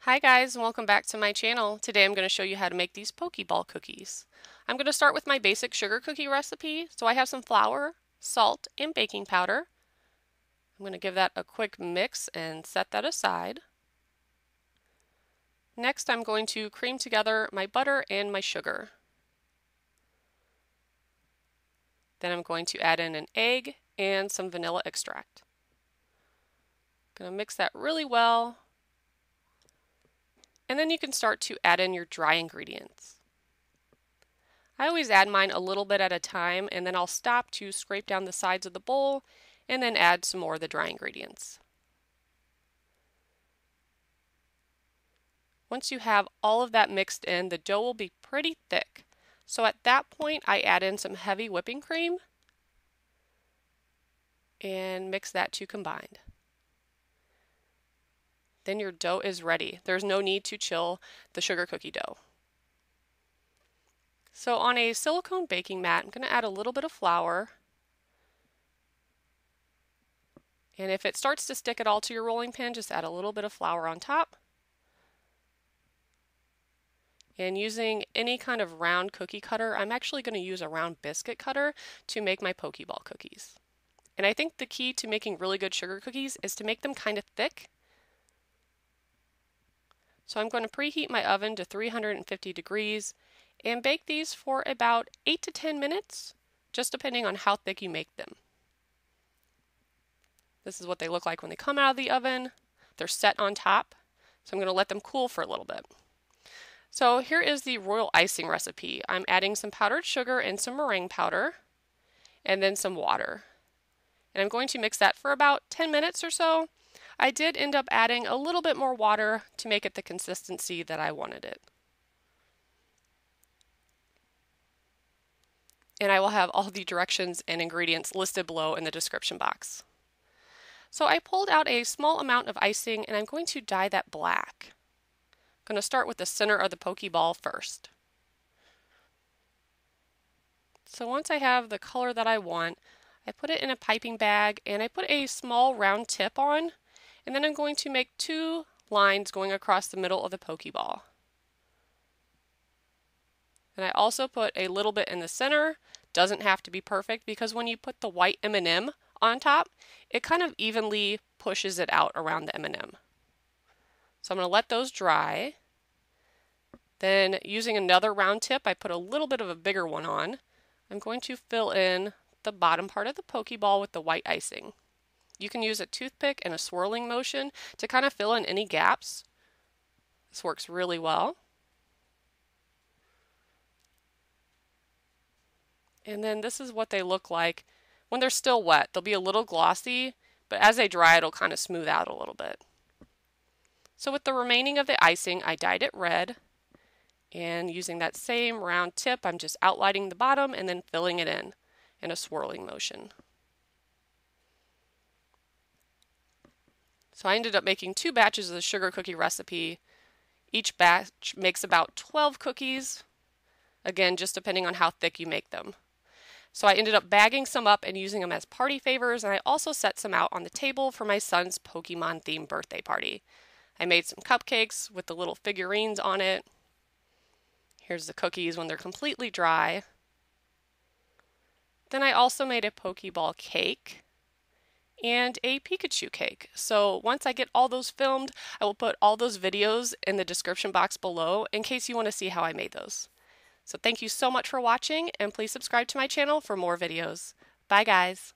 Hi guys, and welcome back to my channel. Today I'm going to show you how to make these Pokeball cookies. I'm going to start with my basic sugar cookie recipe. So I have some flour, salt, and baking powder. I'm going to give that a quick mix and set that aside. Next I'm going to cream together my butter and my sugar. Then I'm going to add in an egg and some vanilla extract. I'm going to mix that really well. And then you can start to add in your dry ingredients. I always add mine a little bit at a time, and then I'll stop to scrape down the sides of the bowl and then add some more of the dry ingredients. Once you have all of that mixed in, the dough will be pretty thick. So at that point I add in some heavy whipping cream and mix that to combined. Then your dough is ready. There's no need to chill the sugar cookie dough. So on a silicone baking mat, I'm going to add a little bit of flour. And if it starts to stick at all to your rolling pin, just add a little bit of flour on top. And using any kind of round cookie cutter, I'm actually going to use a round biscuit cutter to make my Pokeball cookies. And I think the key to making really good sugar cookies is to make them kind of thick. So I'm going to preheat my oven to 350 degrees and bake these for about 8 to 10 minutes, just depending on how thick you make them. This is what they look like when they come out of the oven. They're set on top, so I'm going to let them cool for a little bit. So here is the royal icing recipe. I'm adding some powdered sugar and some meringue powder, and then some water. And I'm going to mix that for about 10 minutes or so. I did end up adding a little bit more water to make it the consistency that I wanted it. And I will have all the directions and ingredients listed below in the description box. So I pulled out a small amount of icing and I'm going to dye that black. I'm going to start with the center of the Pokeball first. So once I have the color that I want, I put it in a piping bag and I put a small round tip on, and then I'm going to make 2 lines going across the middle of the Pokeball. And I also put a little bit in the center. Doesn't have to be perfect because when you put the white M&M on top, it kind of evenly pushes it out around the M&M. So I'm going to let those dry. Then using another round tip, I put a little bit of a bigger one on. I'm going to fill in the bottom part of the Pokeball with the white icing. You can use a toothpick and a swirling motion to kind of fill in any gaps. This works really well. And then this is what they look like when they're still wet. They'll be a little glossy, but as they dry, it'll kind of smooth out a little bit. So with the remaining of the icing, I dyed it red. And using that same round tip, I'm just outlining the bottom and then filling it in a swirling motion. So I ended up making 2 batches of the sugar cookie recipe. Each batch makes about 12 cookies, again, just depending on how thick you make them. So I ended up bagging some up and using them as party favors, and I also set some out on the table for my son's Pokemon-themed birthday party. I made some cupcakes with the little figurines on it. Here's the cookies when they're completely dry. Then I also made a Pokeball cake and a Pikachu cake. So once I get all those filmed, I will put all those videos in the description box below in case you want to see how I made those. So thank you so much for watching, and please subscribe to my channel for more videos. Bye guys!